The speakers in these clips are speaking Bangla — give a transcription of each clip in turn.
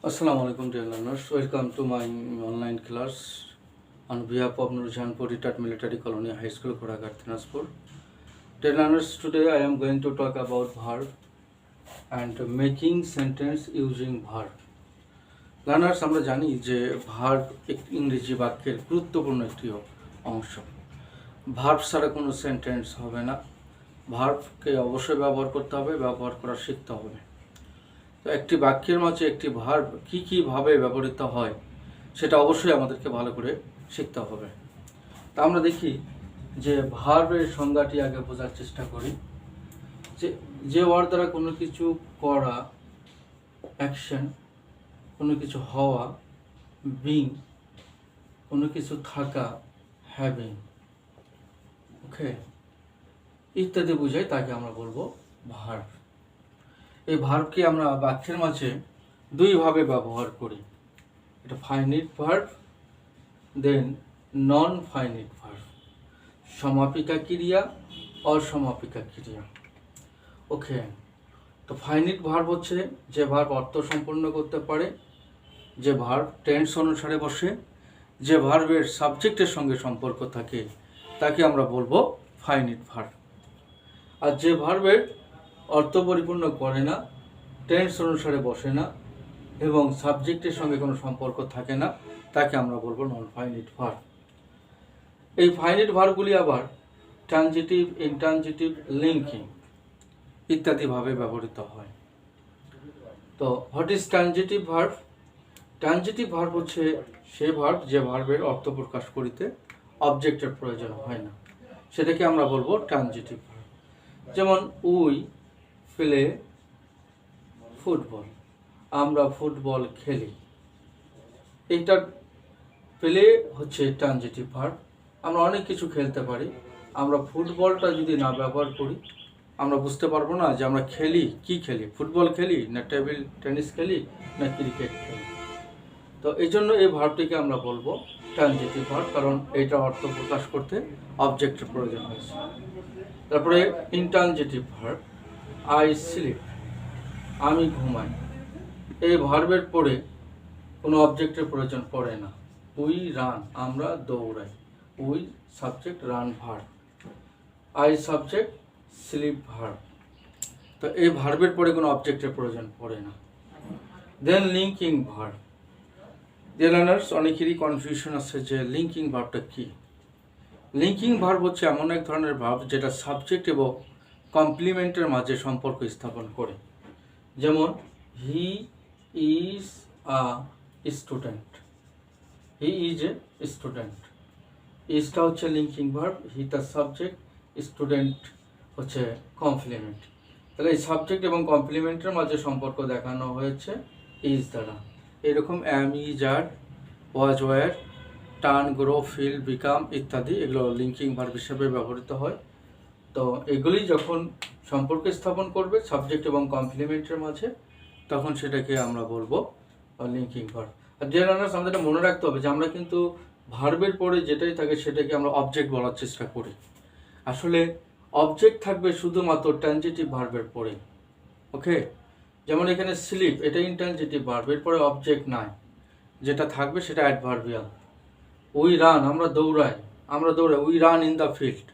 Assalamu alaikum dear learners. Welcome to my online class on behalf of Nurjahanpur Retired Military Colony High School, Koragarh, Dinaspur. Dear learners, today I am going to talk about verb and making sentence using verb. Learners, আমরা জানি যে ভার্ব ইংরেজি বাক্যের গুরুত্বপূর্ণ একটি অংশ। ভার্ব ছাড়া কোনো সেন্টেন্স হবে না। ভার্বকে অবশ্যই ব্যবহার করতে হবে, ব্যবহার করা শিখতে হবে। তো একটি বাক্যের মাঝে একটি ভার্ব কীভাবে ব্যবহৃত হয় সেটা অবশ্যই আমাদেরকে ভালো করে শিখতে হবে। তা আমরা দেখি যে ভার্বের সংজ্ঞাটি আগে বোঝার চেষ্টা করি। যে ওয়ার্ড দ্বারা কোনো কিছু করা, অ্যাকশন, কোনো কিছু হওয়া, বিং, কোনো কিছু থাকা, হ্যাভিং, ওকে, ইত্যাদি বোঝায় তাকে আমরা বলবো ভার্ব। এই ভার্বকে আমরা বাক্যের মাঝে দুইভাবে ব্যবহার করি। এটা ফাইনিট ভার্ব, দেন নন ফাইনিট ভার্ব, সমাপিকা ক্রিয়া, অসমাপিকা ক্রিয়া। ওকে, তো ফাইনিট ভার্ব হচ্ছে যে ভার্ব অর্থ সম্পন্ন করতে পারে, যে ভার্ব টেন্স অনুসারে বসে, যে ভার্বের সাবজেক্টের সঙ্গে সম্পর্ক থাকে, তাকে আমরা বলবো ফাইনিট ভার্ব। আর যে ভার্বের অর্থ পরিপূর্ণ করে না, টেন্স অনুসারে বসে না এবং সাবজেক্টের সঙ্গে কোনো সম্পর্ক থাকে না, তাকে আমরা বলবো নন ফাইনিট ভার্ব। এই ফাইনিট ভার্বগুলি আবার ট্রানজিটিভ, ইনট্রানজিটিভ, লিঙ্কিং ইত্যাদিভাবে ব্যবহৃত হয়। তো what is transitive verb? Transitive verb হচ্ছে সে ভার্ব যে ভার্বের অর্থ প্রকাশ করিতে অবজেক্টের প্রয়োজন হয় না, সেটাকে আমরা বলবো ট্রানজিটিভ ভার্ব। যেমন উই প্লে ফুটবল, আমরা ফুটবল খেলি। এইটা প্লে হচ্ছে ট্রানজিটিভ ভার্ব। আমরা অনেক কিছু খেলতে পারি, আমরা ফুটবলটা যদি না ব্যবহার করি আমরা বুঝতে পারবো না যে আমরা খেলি, কি খেলি, ফুটবল খেলি না টেবিল টেনিস খেলি না ক্রিকেট খেলি। তো এই জন্য এই ভার্বটিকে আমরা বলবো ট্রানজিটিভ ভার্ব, কারণ এইটা অর্থ প্রকাশ করতে অবজেক্টের প্রয়োজন হয়েছে। তারপরে ইনট্রানজিটিভ ভার্ব, আই স্লিপ, আমি ঘুমাই। এই ভার্বের পরে কোনো অবজেক্টের প্রয়োজন পড়ে না। উই রান, আমরা দৌড়াই। We subject, run verb, I subject, sleep verb. তো এই ভার্বের পরে কোনো অবজেক্টের প্রয়োজন পড়ে না। Then linking verb. Dear learners, অনেকেরই কনফিউশন আছে যে লিঙ্কিং ভার্বটা কী। লিঙ্কিং ভার্ব হচ্ছে এমন এক ধরনের ভার্ব যেটা সাবজেক্ট এবং কমপ্লিমেন্টের মাঝে সম্পর্ক স্থাপন করে। যেমন he is a student, he is a student. ইজটা হচ্ছে লিঙ্কিং ভার্ব, হি তার সাবজেক্ট, স্টুডেন্ট হচ্ছে কমপ্লিমেন্ট। তাহলে এই সাবজেক্ট এবং কমপ্লিমেন্টের মাঝে সম্পর্ক দেখানো হয়েছে ইজ দ্বারা। এরকম am, is, are, was, were, turn, grow, feel, become ইত্যাদি এগুলো লিঙ্কিং ভার্ব হিসেবে ব্যবহৃত হয়। তো এগুলি যখন সম্পর্ক স্থাপন করবে সাবজেক্ট এবং কমপ্লিমেন্টের মাঝে, তখন সেটাকে আমরা বলবো লিঙ্কিং ভার্ব। আর ডিয়ার লার্নার্স, আমাদের এটা মনে রাখতে হবে যে আমরা কিন্তু ভার্বের পরে যেটাই থাকে সেটাকে আমরা অবজেক্ট বলার চেষ্টা করি। আসলে অবজেক্ট থাকবে শুধুমাত্র ট্রানজিটিভ ভার্বের পরে। ওকে, যেমন এখানে স্লিপ, এটা ইনট্রানজিটিভ ভার্ব, এর পরে অবজেক্ট নাই, যেটা থাকবে সেটা অ্যাডভার্বিয়াল। উই রান, আমরা দৌড়াই, we run in the field.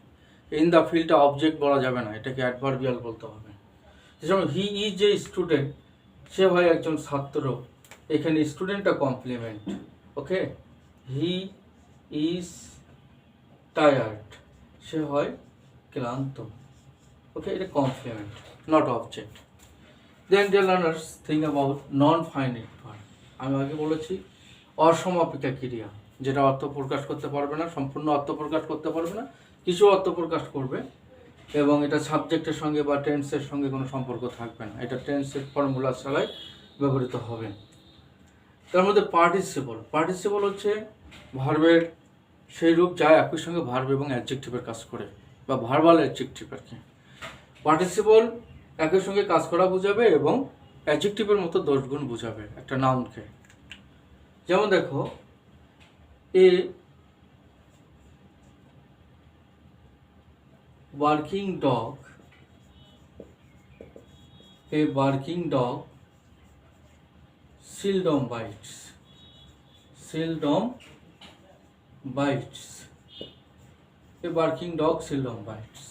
In the ফিল্ডটা অবজেক্ট বলা যাবে না, এটাকে অ্যাডভার্বিয়াল বলতে হবে। যেমন হি ইজ এ স্টুডেন্ট, সে হয় একজন ছাত্র, এখানে স্টুডেন্টটা complement. Okay, he is tired, সে হয় ক্লান্ত। ওকে, এটা complement, not object. Then dear learners, think about non finite verb. আমি আগে বলেছি অসমাপিকা ক্রিয়া, যেটা অর্থ প্রকাশ করতে পারবে না, সম্পূর্ণ অর্থ প্রকাশ করতে পারবে না, কিছু অর্থ প্রকাশ করবে এবং এটা সাবজেক্টের সঙ্গে বা টেন্সের সঙ্গে কোনো সম্পর্ক থাকবে না, এটা টেন্সের ফর্মুলা ছাড়াই ব্যবহৃত হবে। তার মধ্যে পার্টিসিপল হচ্ছে ভার্বের সেই রূপ যা একই সঙ্গে ভার্ব এবং অ্যাডজেক্টিভের কাজ করে, বা ভার্বাল অ্যাডজেক্টিভ আর কি। পার্টিসিপল একই সঙ্গে কাজ করা বোঝাবে এবং অ্যাডজেক্টিভের মতো দোষগুণ বোঝাবে একটা নাউনকে। যেমন দেখো, a working dog seldom bites, seldom bites, a barking dog seldom bites.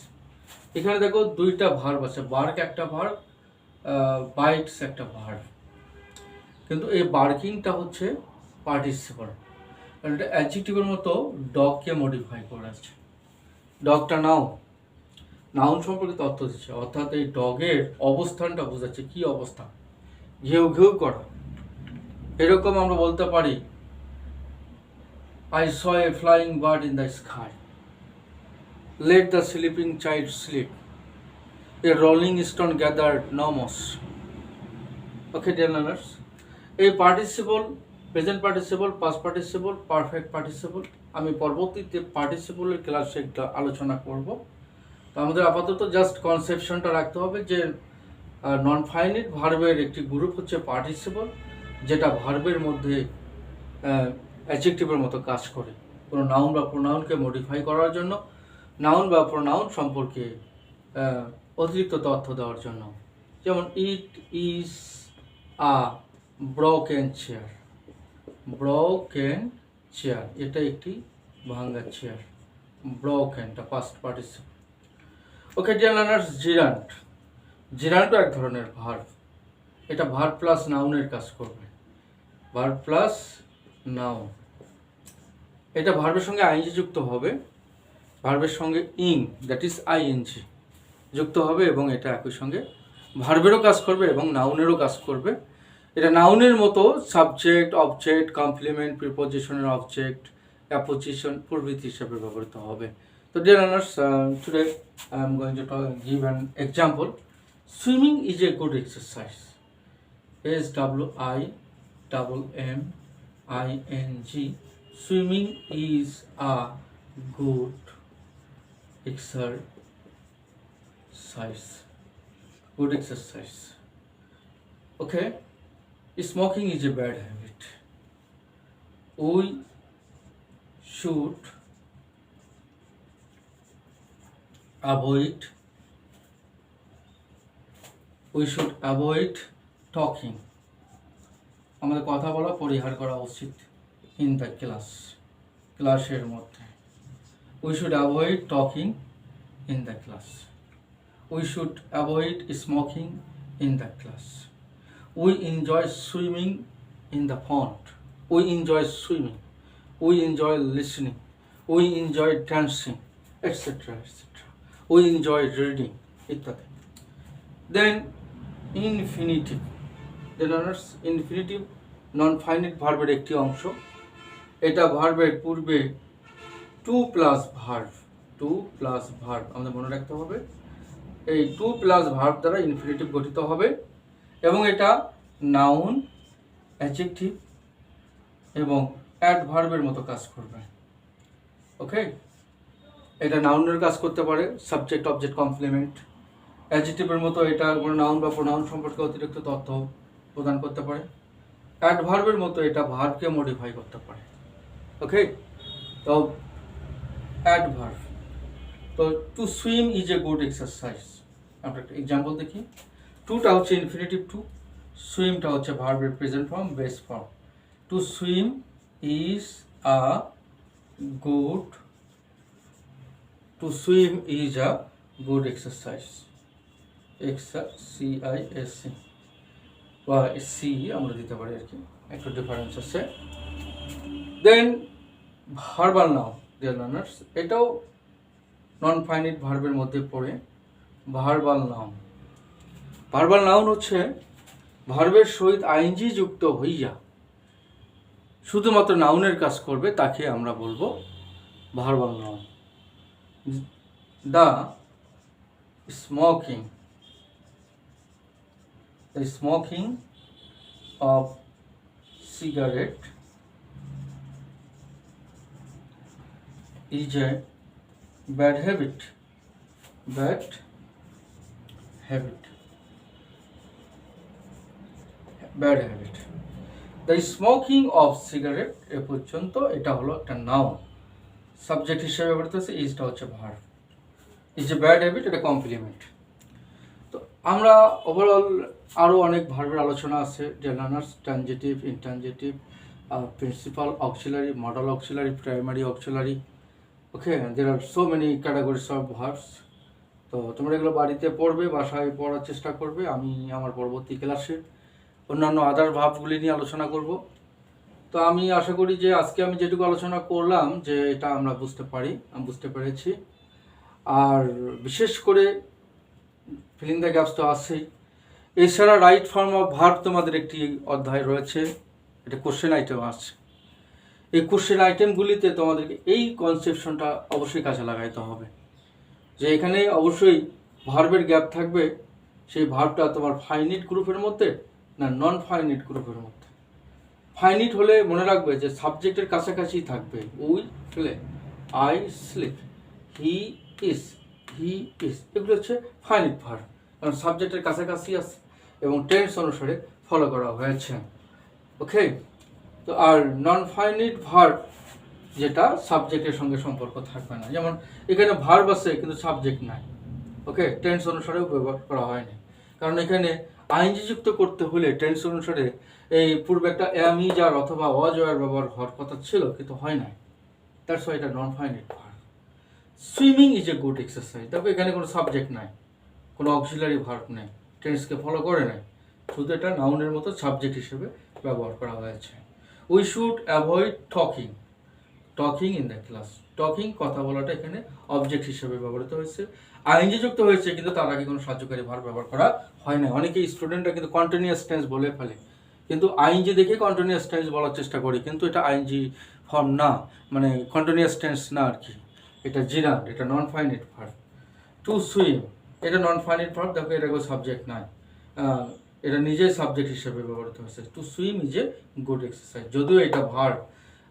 এখানে দেখো দুইটা ভার্ব আছে, বার্ক একটা ভার্ব, বাইটস একটা ভার্ব, কিন্তু এই বার্কিংটা হচ্ছে পার্টিসিপল, কারণ এটা অ্যাডজেক্টিভের মতো ডগকে মডিফাই করে আছে। ডগটা নাউন সম্পর্কে তথ্য দিচ্ছে, অর্থাৎ এই ডগের অবস্থানটা বোঝাচ্ছে, কি অবস্থা, ঘেউ ঘেউ করা। এরকম আমরা বলতে পারি I saw a flying bird in the sky. Let the sleeping child sleep. A rolling stone gathered no moss. Okay, dear learners. A participle, present participle, past participle, perfect participle. আমি পরবর্তীতে পার্টিসিপলের ক্লাসে একটা আলোচনা করব। তো আমাদের আপাতত জাস্ট কনসেপশনটা রাখতে হবে যে নন ফাইনাইট ভার্বের একটি গ্রুপ হচ্ছে পার্টিসিপল, যেটা ভার্বের মধ্যে অ্যাডজেক্টিভের মতো কাজ করে কোনো নাউন বা প্রোনাউনকে মডিফাই করার জন্য, নাউন বা প্রোনাউন সম্পর্কে অতিরিক্ত তথ্য দেওয়ার জন্য। যেমন it is a broken chair, broken chair, এটা একটি ভাঙ্গা চেয়ার, ব্রোকেনটা past participle. Okay dear learners, gerund, জিরান্টও এক ধরনের ভার্ব, এটা ভার্ব প্লাস নাউনের কাজ করবে, ভার্ব প্লাস নাউন। এটা ভার্বের সঙ্গে আইএনজি যুক্ত হবে, ভার্বের সঙ্গে ইং দ্যাট ইজ আইএনজি যুক্ত হবে, এবং এটা একই সঙ্গে ভার্বেরও কাজ করবে এবং নাউনেরও কাজ করবে। এটা নাউনের মতো সাবজেক্ট, অবজেক্ট, কমপ্লিমেন্ট, প্রিপোজিশনের অবজেক্ট, অ্যাপোজিশন প্রভৃতি হিসেবে ব্যবহৃত হবে। তো dear learners, today I am going to give an example. Swimming is a good exercise, SWIMMING, swimming is a good exercise, good exercise. Okay, smoking is a bad habit, we should avoid talking, আমাদের কথা বলা পরিহার করা উচিত ইন দ্য ক্লাসের মধ্যে। We should avoid talking in the class, we should avoid smoking in the class, we enjoy swimming in the pond, we enjoy swimming, we enjoy listening, we enjoy dancing, etcetera etcetera, we enjoy reading ইত্যাদি। দেন ইনফিনিটিভ, ইনফিনিটিভ নন ফাইনাইট ভার্বের একটি অংশ। এটা ভার্বের পূর্বে টু প্লাস ভার্ব আমাদের মনে রাখতে হবে, এই টু প্লাস ভার্ব দ্বারা ইনফিনিটিভ গঠিত হবে, এবং এটা নাউন, অ্যাডজেক্টিভ এবং অ্যাডভার্বের মতো কাজ করবে। ওকে, এটা নাউনের কাজ করতে পারে, সাবজেক্ট, অবজেক্ট, কমপ্লিমেন্ট। অ্যাডজেক্টিভের মতো এটা কোনো নাউন বা প্রোনাউন সম্পর্কে অতিরিক্ত তথ্য প্রদান করতে পারে। অ্যাডভার্বের মতো এটা ভার্বকে মডিফাই করতে পারে। ওকে, তো অ্যাডভার্ব, তো to swim is a good exercise. আমরা একটা এক্সাম্পল দেখি। টুটা হচ্ছে ইনফিনিটিভ টু, সুইমটা হচ্ছে ভার্বের present form, base form. To swim is a good, to swim is a good exercise, CISC বা সি আমরা দিতে পারি আর কি, একটু ডিফারেন্স আছে। দেন ভার্বাল নাউন, ডিয়ার লার্নার্স, এটাও নন ফাইনাইট ভার্বের মধ্যে পড়ে। ভার্বাল নাউন হচ্ছে ভার্বের সহিত আইএনজি যুক্ত হইয়া শুধুমাত্র নাউনের কাজ করবে, তাকে আমরা বলবো verbal noun. The smoking of cigarette is a bad habit, the smoking of cigarette, এ পর্যন্ত এটা হলো একটা নাউন, সাবজেক্ট হিসেবে ব্যবহৃত হচ্ছে, ইজটা হচ্ছে verb. Is a bad habit, এটা কমপ্লিমেন্ট। তো আমরা ওভারঅল আরও অনেক ভার্বের আলোচনা আছে, dear learners, transitive, intransitive, principal auxiliary, modal auxiliary, primary auxiliary. Okay, there are so many categories of verbs. তো তোমরা এগুলো বাড়িতে পড়বে, বাসায় পড়ার চেষ্টা করবে। আমি আমার পরবর্তী ক্লাসে অন্যান্য আদার ভার্বগুলি নিয়ে আলোচনা করব। তো আমি আশা করি যে আজকে আমি যেটুকু আলোচনা করলাম যে এটা আমরা বুঝতে পেরেছি। আর বিশেষ করে ফিলিং দ্য গ্যাপস তো আছেই। এছাড়া রাইট ফর্ম অফ ভার্ব তোমাদের একটি অধ্যায় রয়েছে, এটা কোশ্চেন আইটেম আছে। এই কোশ্চেন আইটেমগুলিতে তোমাদেরকে এই কনসেপশনটা অবশ্যই কাজে লাগাইতে হবে যে এখানে অবশ্যই ভার্বের গ্যাপ থাকবে, সেই ভার্বটা তোমার ফাইনিট গ্রুপের মধ্যে না নন ফাইনিট গ্রুপের মধ্যে। ফাইনিট হলে মনে রাখবে যে সাবজেক্টের কাছাকাছি থাকবে। We play, I sleep, he is, এগুলো হচ্ছে ফাইনিট ভার্ব, কারণ সাবজেক্টের কাছাকাছি আছে এবং টেন্স অনুসারে ফলো করা হয়েছে। ওকে, তো আর নন ফাইনিট ভার্ব যেটা সাবজেক্টের সঙ্গে সম্পর্ক থাকবে না, যেমন এখানে ভার্ব আছে কিন্তু সাবজেক্ট নাই। ওকে, টেন্স অনুসারেও ব্যবহার করা হয়নি, কারণ এখানে আইনজি যুক্ত করতে হলে টেন্স অনুসারে এই পূর্বে একটা এম ইজ আর অথবা ওয়াজ ওয়ার ব্যবহার হওয়ার কথা ছিল কিন্তু হয় নাই। দ্যাটস ওয়াই এটা non finite verb. Swimming is a good exercise, দেখো এখানে কোনো সাবজেক্ট নাই, কোনো অক্সিলারি ভার্ব নেই, টেন্সকে ফলো করে নাই, শুধু এটা নাউনের মতো সাবজেক্ট হিসেবে ব্যবহার করা হয়েছে। We should avoid talking in the class. Talking, কথা বলাটা এখানে অবজেক্ট হিসেবে ব্যবহৃত হয়েছে। আইনজি যুক্ত হয়েছে কিন্তু তার আগে কোনো সাহায্যকারী ভার্ব ব্যবহার করা হয় না। অনেকেই স্টুডেন্টরা কিন্তু কন্টিনিউয়াস টেন্স বলে ফেলে, কিন্তু আইনজি দেখে কন্টিনিউয়াস টেন্স বলার চেষ্টা করি, কিন্তু এটা আইনজি ফর্ম না, মানে কন্টিনিউয়াস টেন্স না আর কি, এটা জিরান্ড, এটা non finite verb. To swim, এটা নন ফাইনিট ভার্ব, দেখো এটা কোনো সাবজেক্ট নাই, এটা নিজেই সাবজেক্ট হিসেবে ব্যবহৃত হয়েছে। To swim is a good exercise, যদিও এটা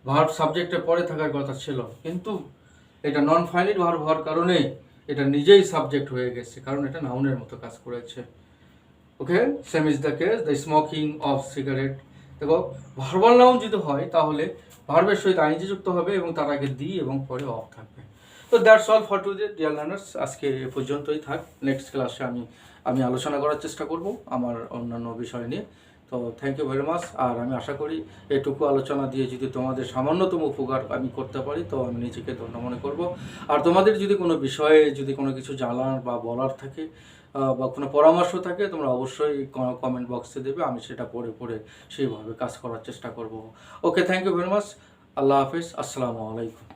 ভার্ব সাবজেক্টের পরে থাকার কথা ছিল, কিন্তু এটা নন ফাইনিট ভার্ব হওয়ার কারণে এটা নিজেই সাবজেক্ট হয়ে গেছে, কারণ এটা নাউনের মতো কাজ করেছে। Okay, same is the case the smoking of cigarette. দেখো ভার্বাল নাউন যদি হয় তাহলে ভার্বের সহিত আইনজি যুক্ত হবে এবং তার আগে দি এবং পরে অফ থাকবে। তো that's all for today dear learners, আজকে এ পর্যন্তই থাক। নেক্সট ক্লাসে আমি আলোচনা করার চেষ্টা করব আমার অন্যান্য বিষয় নিয়ে। তো থ্যাংক ইউ ভেরি মাচ। আর আমি আশা করি এটুকু আলোচনা দিয়ে যদি তোমাদের সামান্যতম উপকার আমি করতে পারি তো আমি নিজেকে ধন্য মনে করব। আর তোমাদের যদি কোনো বিষয়ে যদি কোনো কিছু জানার বা বলার থাকে বা কোনো পরামর্শ থাকে তোমরা অবশ্যই কমেন্ট বক্সে দেবে, আমি সেটা পড়ে সেইভাবে কাজ করার চেষ্টা করব। ওকে, থ্যাংক ইউ ভেরি মাচ। আল্লাহ হাফিজ, আসসালামু আলাইকুম।